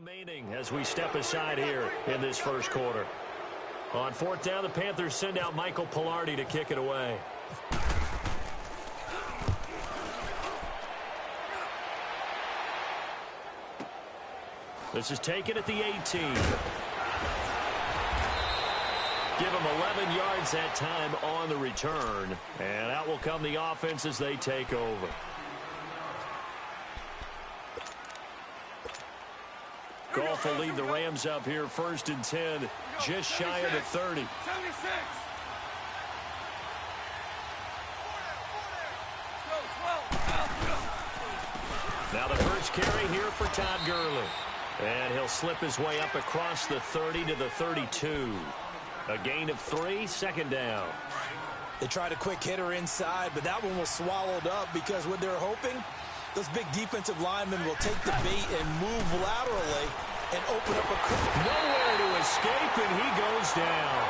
Remaining as we step aside here in this first quarter. On fourth down, the Panthers send out Michael Pilardi to kick it away. This is taken at the 18. Give them 11 yards that time on the return. And out will come the offense as they take over. Goff will lead the Rams up here first and 10, just shy of the 30. 76. Now the first carry here for Todd Gurley. And he'll slip his way up across the 30 to the 32. A gain of 3, second down. They tried a quick hitter inside, but that one was swallowed up because what they're hoping, those big defensive linemen will take the bait and move laterally and open up a nowhere to escape, and he goes down.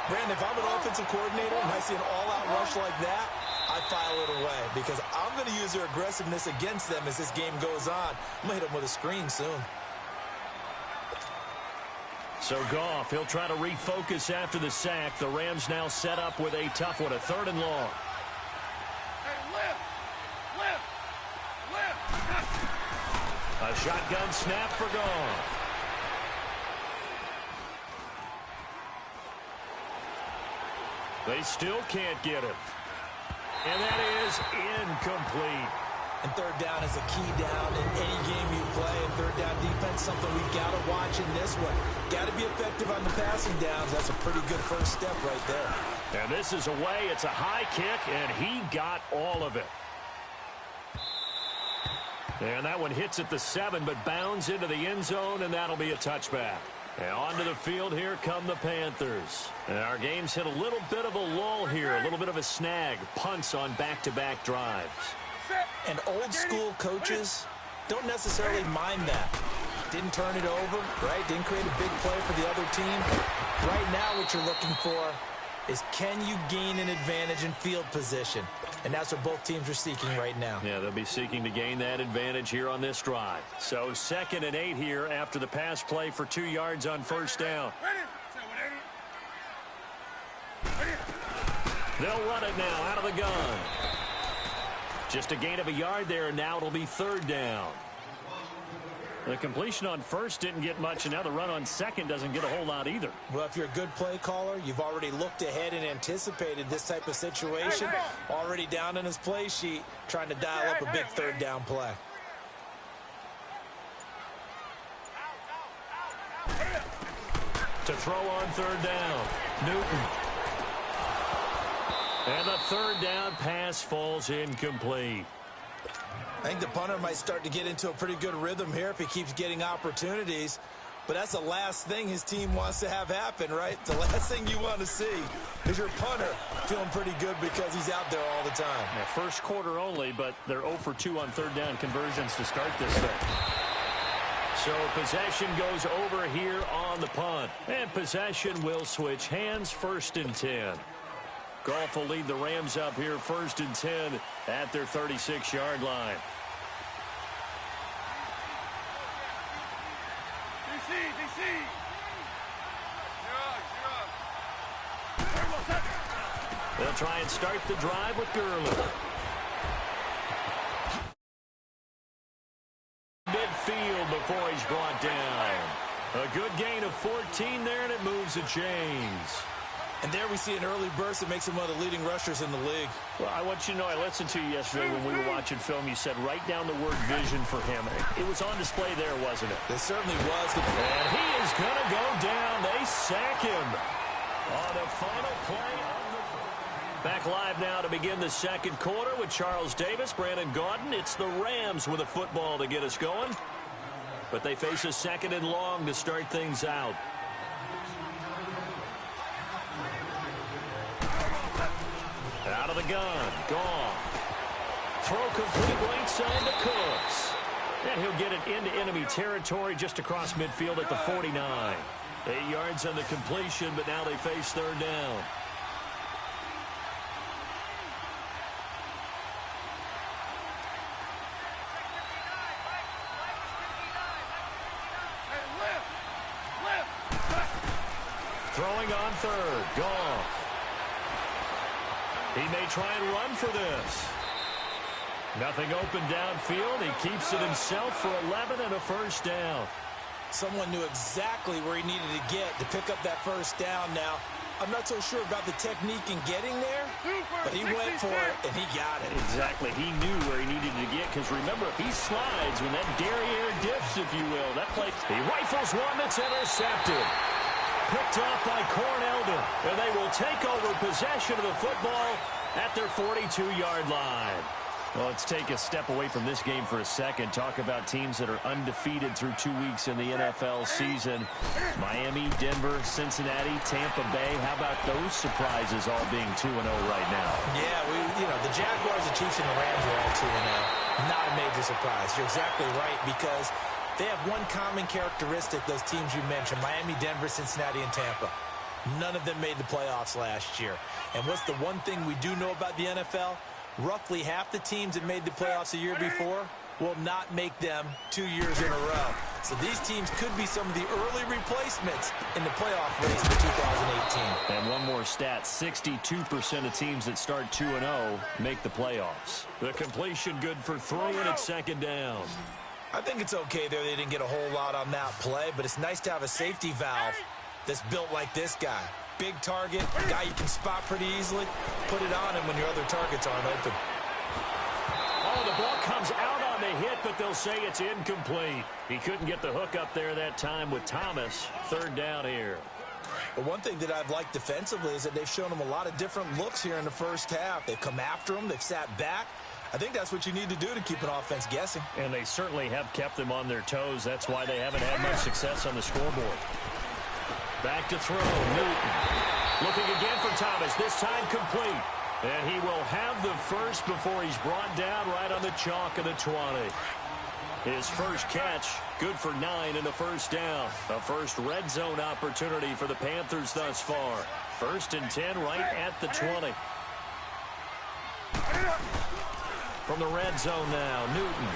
Brandon, if I'm an offensive coordinator and I see an all-out rush like that, I file it away because I'm going to use their aggressiveness against them as this game goes on. I'm going to hit them with a screen soon. So Goff, he'll try to refocus after the sack. The Rams now set up with a tough one, a 3rd and long. A shotgun snap for Goff. They still can't get him. And that is incomplete. And 3rd down is a key down in any game you play. And 3rd down defense, something we've got to watch in this one. Got to be effective on the passing downs. That's a pretty good first step right there. And this is away. It's a high kick, and he got all of it. And that one hits at the 7, but bounds into the end zone, and that'll be a touchback. And onto the field, here come the Panthers. And our game's hit a little bit of a lull here, a little bit of a snag. Punts on back-to-back drives. And old-school coaches don't necessarily mind that. Didn't turn it over, right? Didn't create a big play for the other team. Right now, what you're looking for is can you gain an advantage in field position? And that's what both teams are seeking right now. Yeah, they'll be seeking to gain that advantage here on this drive. So 2nd and 8 here after the pass play for 2 yards on first down. They'll run it now out of the gun. Just a gain of a yard there, and now it'll be 3rd down. The completion on first didn't get much, and now the run on second doesn't get a whole lot either. Well, if you're a good play caller, you've already looked ahead and anticipated this type of situation. Already down in his play sheet, trying to dial up a big 3rd down play. To throw on 3rd down, Newton. And the 3rd down pass falls incomplete. I think the punter might start to get into a pretty good rhythm here if he keeps getting opportunities. But that's the last thing his team wants to have happen, right? The last thing you want to see is your punter feeling pretty good because he's out there all the time. Yeah, first quarter only, but they're 0 for 2 on 3rd down conversions to start this thing. So possession goes over here on the punt. And possession will switch hands, 1st and 10. Goff will lead the Rams up here 1st and 10 at their 36-yard line. They'll try and start the drive with Gurley. Midfield before he's brought down. A good gain of 14 there, and it moves the chains. And there we see an early burst that makes him one of the leading rushers in the league. Well, I want you to know, I listened to you yesterday when we were watching film. You said write down the word vision for him. It was on display there, wasn't it? It certainly was. And he is going to go down. They sack him on the final play of the... Back live now to begin the second quarter with Charles Davis, Brandon Gaudin. It's the Rams with a football to get us going. But they face a 2nd and long to start things out. Out of the gun, Goff. Throw complete right side to Cooks. And he'll get it into enemy territory just across midfield at the 49. 8 yards on the completion, but now they face 3rd down. Throwing on third. Goff. He may try and run for this. Nothing open downfield. He keeps it himself for 11 and a first down. Someone knew exactly where he needed to get to pick up that first down. Now, I'm not so sure about the technique in getting there, but he went for it, and he got it. Exactly. He knew where he needed to get, because remember, if he slides, when that derriere dips, if you will, that play, he rifles one that's intercepted. Picked off by Cornelden, and they will take over possession of the football at their 42-yard line. Well, let's take a step away from this game for a second. Talk about teams that are undefeated through 2 weeks in the NFL season. Miami, Denver, Cincinnati, Tampa Bay. How about those surprises all being 2-0 right now? Yeah, the Jaguars, the Chiefs, and the Rams are all 2-0. Not a major surprise. You're exactly right, because they have one common characteristic, those teams you mentioned, Miami, Denver, Cincinnati, and Tampa. None of them made the playoffs last year. And what's the one thing we do know about the NFL? Roughly half the teams that made the playoffs a year before will not make them 2 years in a row. So these teams could be some of the early replacements in the playoff race for 2018. And one more stat, 62% of teams that start 2-0 make the playoffs. The completion good for 3, and it's second down. I think it's okay there. They didn't get a whole lot on that play, but it's nice to have a safety valve that's built like this guy. Big target, a guy you can spot pretty easily. Put it on him when your other targets aren't open. Oh, the ball comes out on the hit, but they'll say it's incomplete. He couldn't get the hook up there that time with Thomas. Third down here. But one thing that I've liked defensively is that they've shown him a lot of different looks here in the first half. They've come after him. They've sat back. I think that's what you need to do to keep an offense guessing. And they certainly have kept them on their toes. That's why they haven't had much success on the scoreboard. Back to throw, Newton. Looking again for Thomas, this time complete. And he will have the first before he's brought down right on the chalk of the 20. His first catch, good for 9 and a first down. A first red zone opportunity for the Panthers thus far. 1st and 10 right at the 20. From the red zone now, Newton.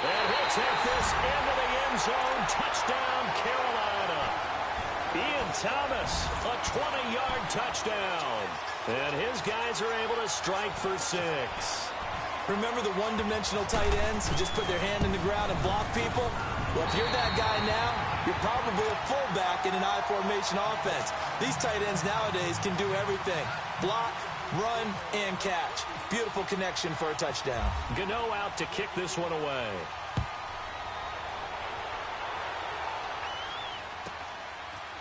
And he'll take this into the end zone. Touchdown, Carolina. Ian Thomas, a 20-yard touchdown. And his guys are able to strike for 6. Remember the one-dimensional tight ends who just put their hand in the ground and block people? Well, if you're that guy now, you're probably a fullback in an I-formation offense. These tight ends nowadays can do everything. Block, run, and catch. Beautiful connection for a touchdown. Gano out to kick this one away.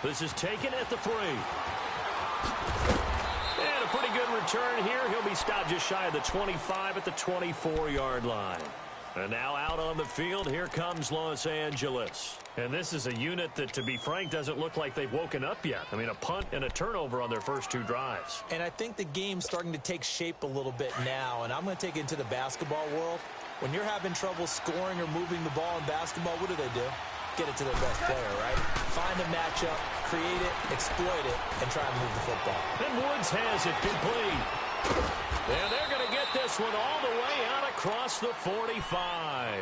This is taken at the 3. And a pretty good return here. He'll be stopped just shy of the 25 at the 24-yard line. And now out on the field, here comes Los Angeles. And this is a unit that, to be frank, doesn't look like they've woken up yet. I mean, a punt and a turnover on their first 2 drives. And I think the game's starting to take shape a little bit now. And I'm going to take it into the basketball world. When you're having trouble scoring or moving the ball in basketball, what do? Get it to their best player, right? Find a matchup, create it, exploit it, and try and move the football. And Woods has it complete. And they're going to get this one all the way out across the 45.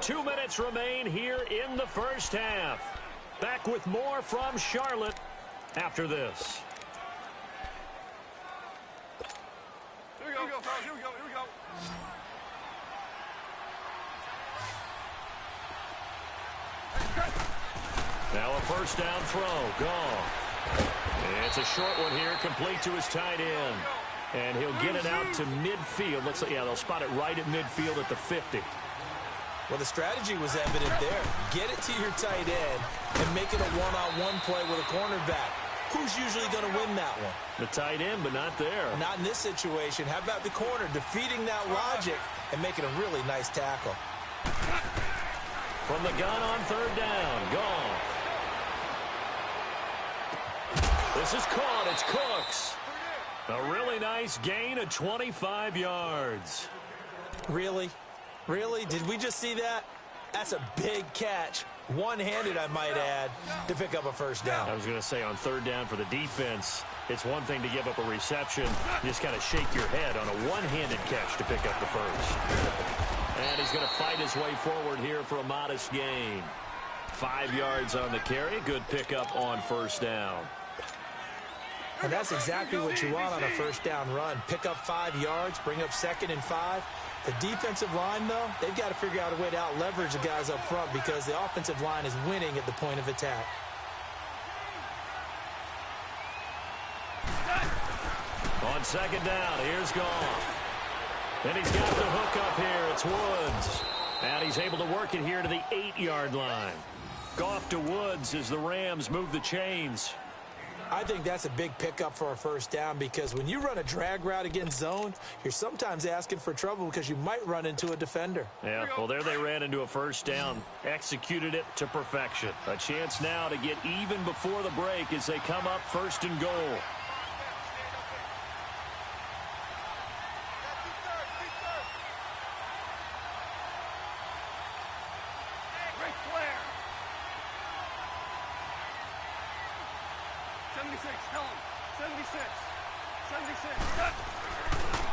2 minutes remain here in the first half. Back with more from Charlotte after this. Here we go, fellas. Here we go. Now a first down throw. Gone. It's a short one here, complete to his tight end. And he'll get it out to midfield. Looks like, yeah, they'll spot it right at midfield at the 50. Well, the strategy was evident there. Get it to your tight end and make it a one-on-one play with a cornerback. Who's usually going to win that one? The tight end, but not there. Not in this situation. How about the corner defeating that logic and making a really nice tackle? From the gun on third down. Gone. This is caught. It's Cooks. A really nice gain of 25 yards. Really? Really? Did we just see that? That's a big catch. One-handed, I might add, to pick up a first down. I was going to say, on third down for the defense, it's one thing to give up a reception. You just kind of shake your head on a one-handed catch to pick up the first. And he's going to fight his way forward here for a modest gain. 5 yards on the carry. Good pickup on first down. And that's exactly what you want on a first down run. Pick up 5 yards, bring up 2nd and 5. The defensive line, though, they've got to figure out a way to out-leverage the guys up front because the offensive line is winning at the point of attack. On 2nd down, here's Goff. And he's got the hook up here. It's Woods. And he's able to work it here to the 8-yard line. Goff to Woods as the Rams move the chains. I think that's a big pickup for a first down because when you run a drag route against zone, you're sometimes asking for trouble because you might run into a defender. Yeah, well, there they ran into a first down. Executed it to perfection. A chance now to get even before the break as they come up 1st and goal.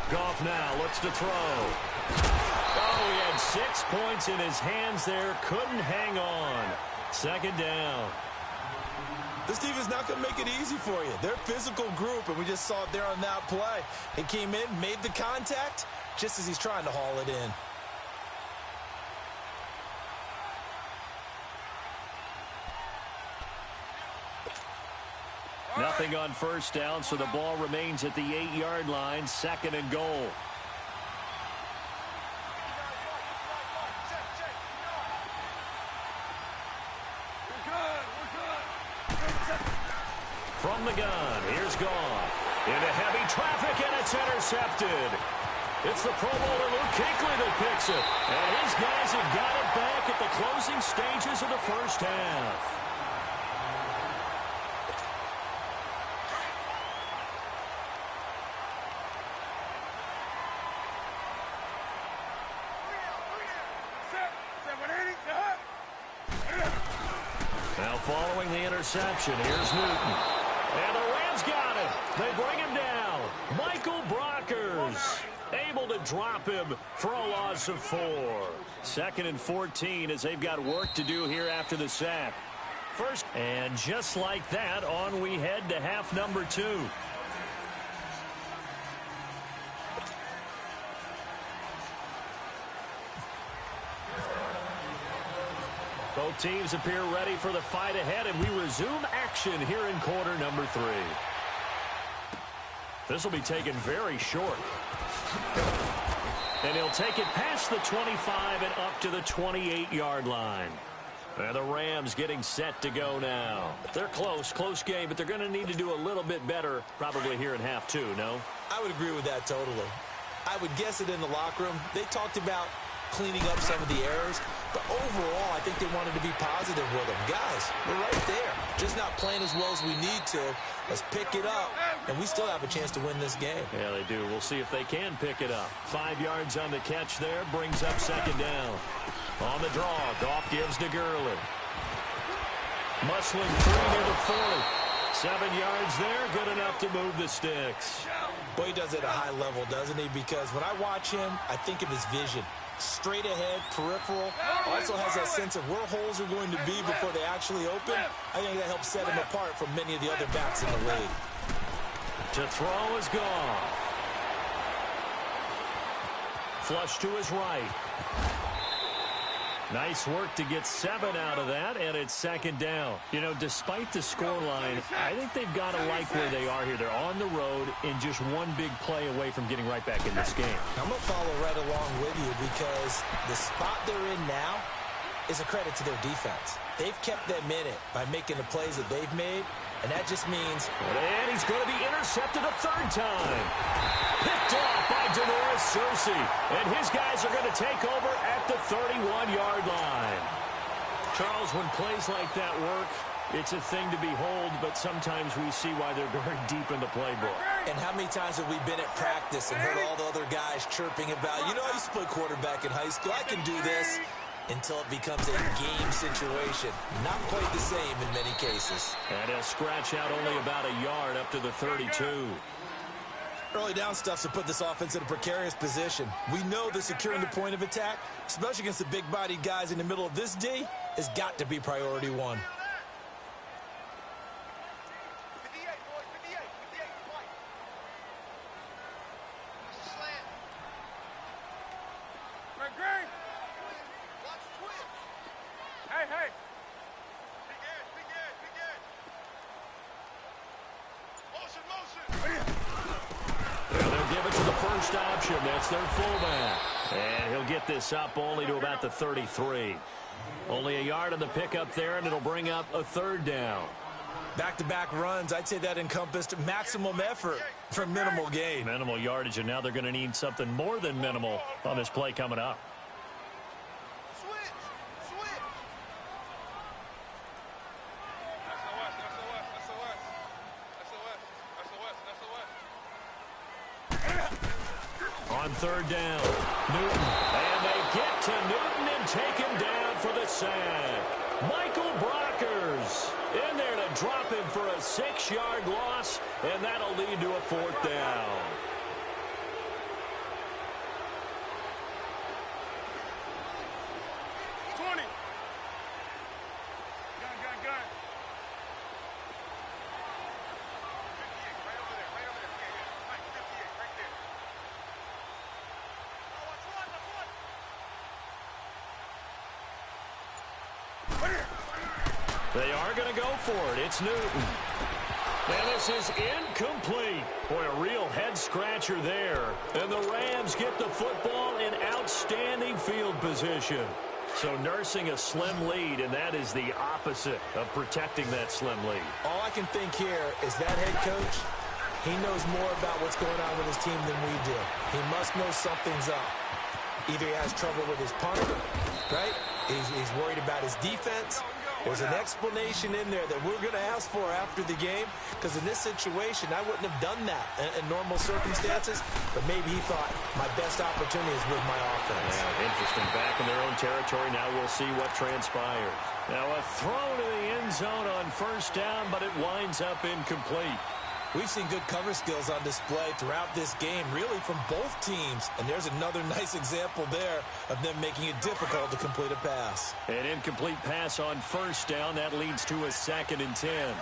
Goff now looks to throw. Oh, he had 6 points in his hands there. Couldn't hang on. 2nd down. This defense not going to make it easy for you. They're a physical group, and we just saw it there on that play. He came in, made the contact, just as he's trying to haul it in. Nothing on first down, so the ball remains at the 8-yard line, 2nd and goal. From the gun, here's Goff. Into heavy traffic, and it's intercepted. It's the Pro Bowler Luke Kuechly that picks it. And his guys have got it back at the closing stages of the first half. Now following the interception, here's Newton. And the Rams got it. They bring him down. Michael Brockers able to drop him for a loss of 4. 2nd and 14 as they've got work to do here after the sack. First, and just like that, on we head to half number 2. Both teams appear ready for the fight ahead, and we resume action here in quarter number 3. This will be taken very short. And he'll take it past the 25 and up to the 28-yard line. And the Rams getting set to go now. They're close game, but they're going to need to do a little bit better probably here in half 2, no? I would agree with that totally. I would guess it in the locker room. They talked about cleaning up some of the errors, but overall, I think they wanted to be positive with them. Guys, we're right there. Just not playing as well as we need to. Let's pick it up, and we still have a chance to win this game. Yeah, they do. We'll see if they can pick it up. 5 yards on the catch there, brings up 2nd down. On the draw, Goff gives to Gurley. Muscling through near the 40. 7 yards there, good enough to move the sticks. Boy, he does it at a high level, doesn't he? Because when I watch him, I think of his vision. Straight ahead, peripheral, also has that sense of where holes are going to be before they actually open. I think that helps set him apart from many of the other backs in the league. To throw is Goff. Flush to his right. Nice work to get 7 out of that, and it's 2nd down. You know, despite the scoreline, I think they've got to like where they are here. They're on the road and just one big play away from getting right back in this game. I'm going to follow right along with you because the spot they're in now is a credit to their defense. They've kept them in it by making the plays that they've made, and that just means... And he's going to be intercepted a 3rd time. Picked off by Denoris Searcy, and his guys are going to take over at the 31-yard line. Charles, when plays like that work, it's a thing to behold, but sometimes we see why they're very deep in the playbook. And how many times have we been at practice and heard all the other guys chirping about, you know, I used to play quarterback in high school, I can do this, until it becomes a game situation. Not quite the same in many cases. And he'll scratch out only about a yard up to the 32. Early down stuff to put this offense in a precarious position. We know that securing the point of attack, especially against the big-bodied guys in the middle of this D, has got to be priority one. That's their fullback. And he'll get this up only to about the 33. Only a yard on the pickup there, and it'll bring up a third down. Back-to-back runs, I'd say that encompassed maximum effort for minimal gain. Minimal yardage, and now they're going to need something more than minimal on this play coming up. On third down, Newton. And they get to Newton and take him down for the sack. Michael Brockers in there to drop him for a 6-yard loss, and that'll lead to a fourth down. They are going to go for it. It's Newton. And this is incomplete. Boy, a real head-scratcher there. And the Rams get the football in outstanding field position. So nursing a slim lead, and that is the opposite of protecting that slim lead. All I can think here is that head coach, he knows more about what's going on with his team than we do. He must know something's up. Either he has trouble with his punter, right? He's worried about his defense. There's an explanation in there that we're going to ask for after the game, because in this situation, I wouldn't have done that in normal circumstances, but maybe he thought my best opportunity is with my offense. Yeah, interesting. Back in their own territory. Now we'll see what transpires. Now a throw to the end zone on first down, but it winds up incomplete. We've seen good cover skills on display throughout this game, really from both teams. And there's another nice example there of them making it difficult to complete a pass. An incomplete pass on first down. That leads to a 2nd and 10.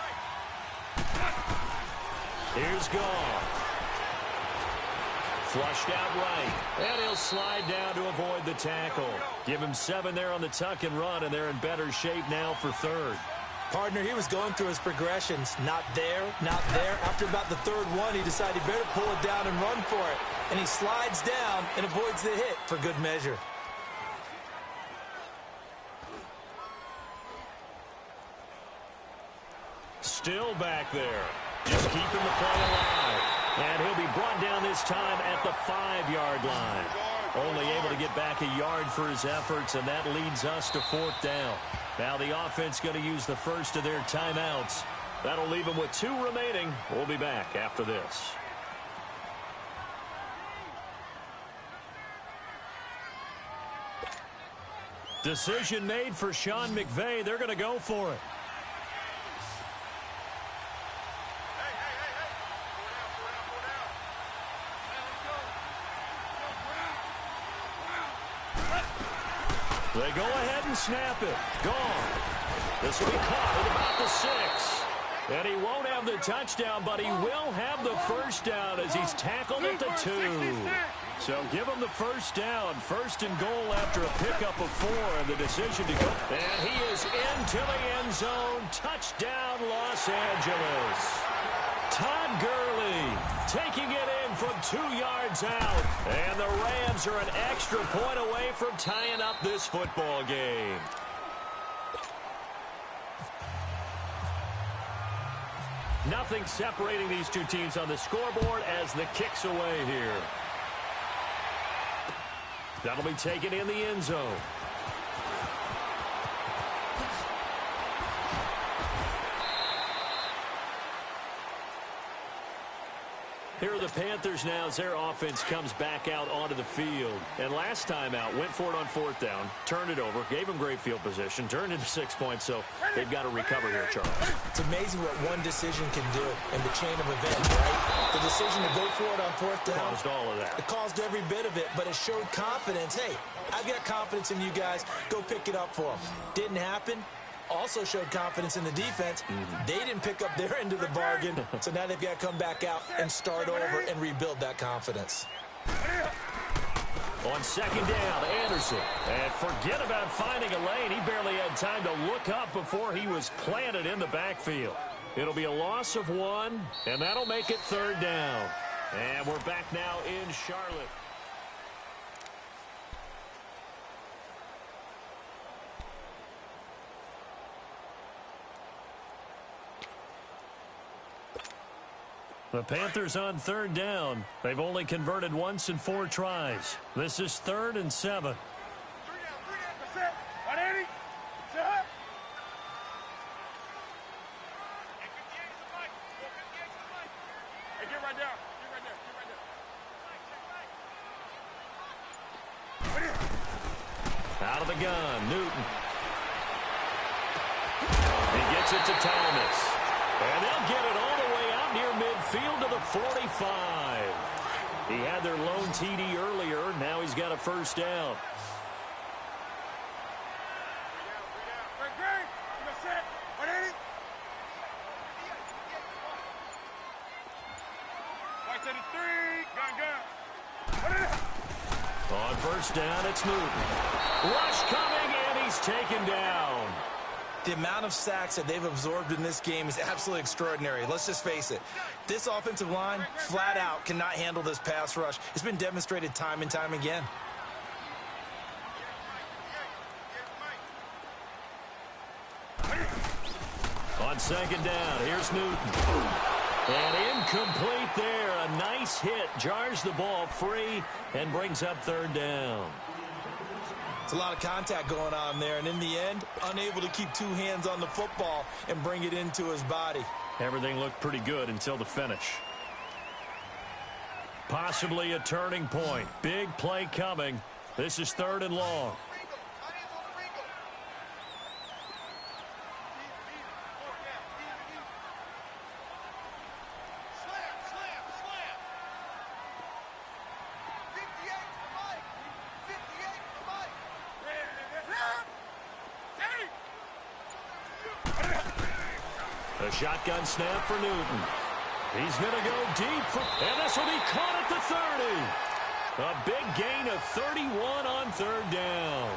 Here's Goff. Flushed out right. And he'll slide down to avoid the tackle. Give him 7 there on the tuck and run, and they're in better shape now for third. Partner, he was going through his progressions. Not there, not there. After about the third one, he decided he better pull it down and run for it. And he slides down and avoids the hit for good measure. Still back there. Just keeping the play alive. And he'll be brought down this time at the 5-yard line. Only able to get back a yard for his efforts, and that leads us to 4th down. Now the offense going to use the first of their timeouts. That'll leave them with 2 remaining. We'll be back after this. Decision made for Sean McVay. They're going to go for it. They go ahead and snap it. Gone. This will be caught at about the 6. And he won't have the touchdown, but he will have the first down as he's tackled at the 2. So give him the first down. 1st and goal after a pickup of 4, and the decision to go. And he is into the end zone. Touchdown, Los Angeles. Todd Gurley taking it in from 2 yards out. And the Rams are an extra point away from tying up this football game. Nothing separating these two teams on the scoreboard as the kick's away here. That'll be taken in the end zone. Here are the Panthers now as their offense comes back out onto the field. And last time out, went for it on fourth down, turned it over, gave them great field position, turned into 6 points, so they've got to recover here, Charles. It's amazing what one decision can do in the chain of events, right? The decision to go for it on fourth down. Caused all of that. It caused every bit of it, but it showed confidence. Hey, I've got confidence in you guys. Go pick it up for them. Didn't happen. Also showed confidence in the defense. They didn't pick up their end of the bargain, so now they've got to come back out and start over and rebuild that confidence. On second down, Anderson. And forget about finding a lane. He barely had time to look up before he was planted in the backfield. It'll be a loss of 1, and that'll make it third down. And we're back now in Charlotte. The Panthers on third down. They've only converted once in 4 tries. This is 3rd and 7. 3 down, 3 down. 180. Set. Hey, get right down. Get right there. Get right there. Out of the gun, Newton. He gets it to Thomas. And they'll get it all the way out near midfield to the 45. He had their lone TD earlier. Now he's got a first down. Great. You got set. 180. White 33. Gun. On first down, it's Newton. Rush coming, and he's taken down. The amount of sacks that they've absorbed in this game is absolutely extraordinary. Let's just face it. This offensive line, flat out, cannot handle this pass rush. It's been demonstrated time and time again. On second down, here's Newton. And incomplete there. A nice hit. Jars the ball free and brings up third down. It's a lot of contact going on there, and in the end, unable to keep 2 hands on the football and bring it into his body. Everything looked pretty good until the finish. Possibly a turning point. Big play coming. This is 3rd and long. A shotgun snap for Newton. He's going to go deep, and this will be caught at the 30. A big gain of 31 on third down.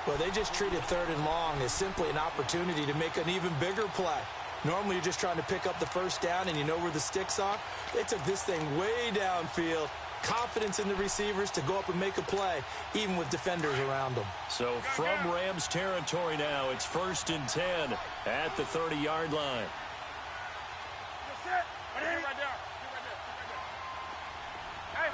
Well, they just treated 3rd and long as simply an opportunity to make an even bigger play. Normally, you're just trying to pick up the first down, and you know where the sticks are. They took this thing way downfield. Confidence in the receivers to go up and make a play, even with defenders around them. So from Rams territory now, it's 1st and 10 at the 30-yard line. Get right down. Hey.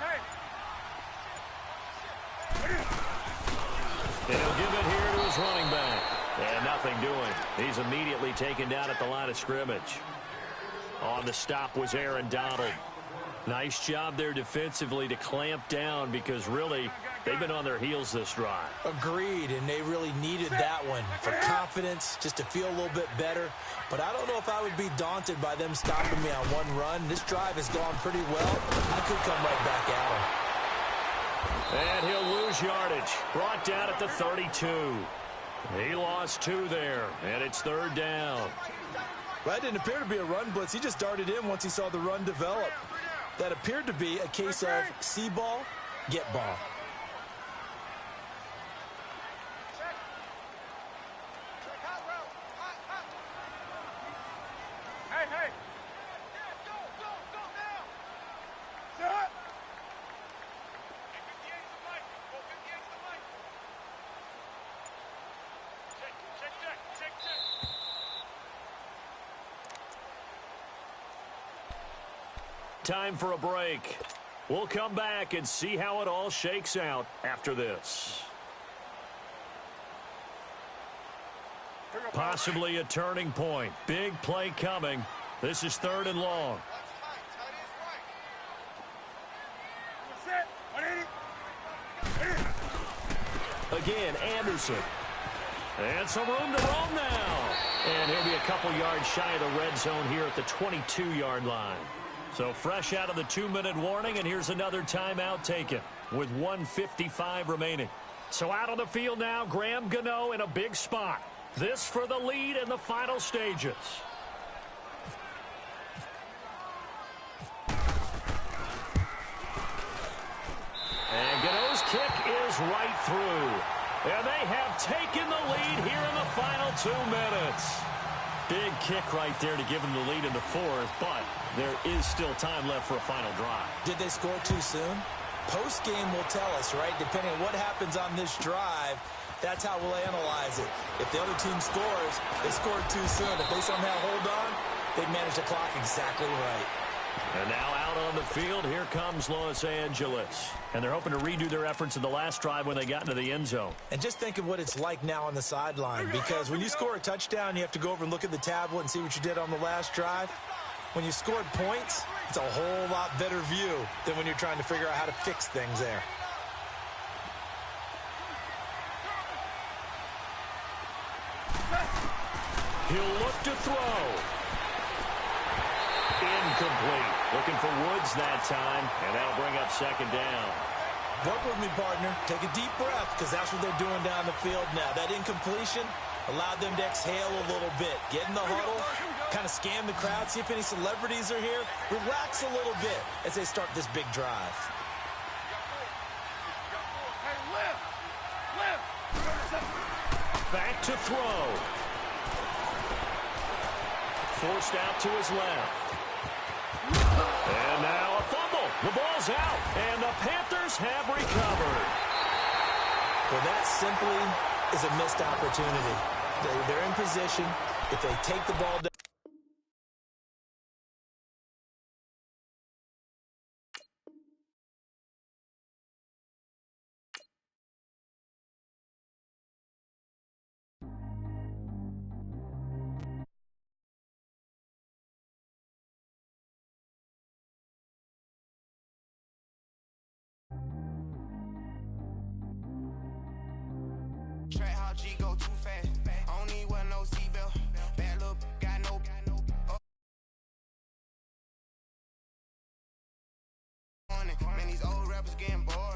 He'll give it here to his running back. And nothing doing. He's immediately taken down at the line of scrimmage. On the stop was Aaron Donald. Nice job there defensively to clamp down because really they've been on their heels this drive. Agreed, and they really needed that one for confidence, just to feel a little bit better. But I don't know if I would be daunted by them stopping me on one run. This drive has gone pretty well. I could come right back at them. And he'll lose yardage. Brought down at the 32. He lost 2 there, and it's 3rd down. Well, that didn't appear to be a run blitz. He just darted in once he saw the run develop. That appeared to be a case of see ball, get ball. Hey. Go now. Set. Check. Time for a break. We'll come back and see how it all shakes out after this. Possibly a turning point. Big play coming. This is 3rd and long. again, Anderson. And some room to roam now. And he'll be a couple yards shy of the red zone here at the 22-yard line. So fresh out of the 2-minute warning, and here's another timeout taken with 1:55 remaining. So out on the field now, Graham Gano in a big spot. This for the lead in the final stages. And Gano's kick is right through. And they have taken the lead here in the final 2 minutes. Big kick right there to give them the lead in the fourth, but there is still time left for a final drive. Did they score too soon? Post-game will tell us, right? Depending on what happens on this drive, that's how we'll analyze it. If the other team scores, they scored too soon. If they somehow hold on, they manage the clock exactly right. And now out on the field, here comes Los Angeles. And they're hoping to redo their efforts in the last drive when they got into the end zone. And just think of what it's like now on the sideline, because when you score a touchdown, you have to go over and look at the tablet and see what you did on the last drive. When you scored points, it's a whole lot better view than when you're trying to figure out how to fix things there. He'll look to throw. Incomplete. Looking for Woods that time, and that'll bring up second down. Work with me, partner. Take a deep breath, because that's what they're doing down the field now. That incompletion allowed them to exhale a little bit. Get in the huddle, kind of scan the crowd, see if any celebrities are here. Relax a little bit as they start this big drive. Back to throw. Forced out to his left. And now a fumble. The ball's out, and the Panthers have recovered. Well, that simply is a missed opportunity. They're in position. If they take the ball down. Track how G go too fast. I don't need wear no seatbelt. Bad look, got no. Man, these old rappers getting bored.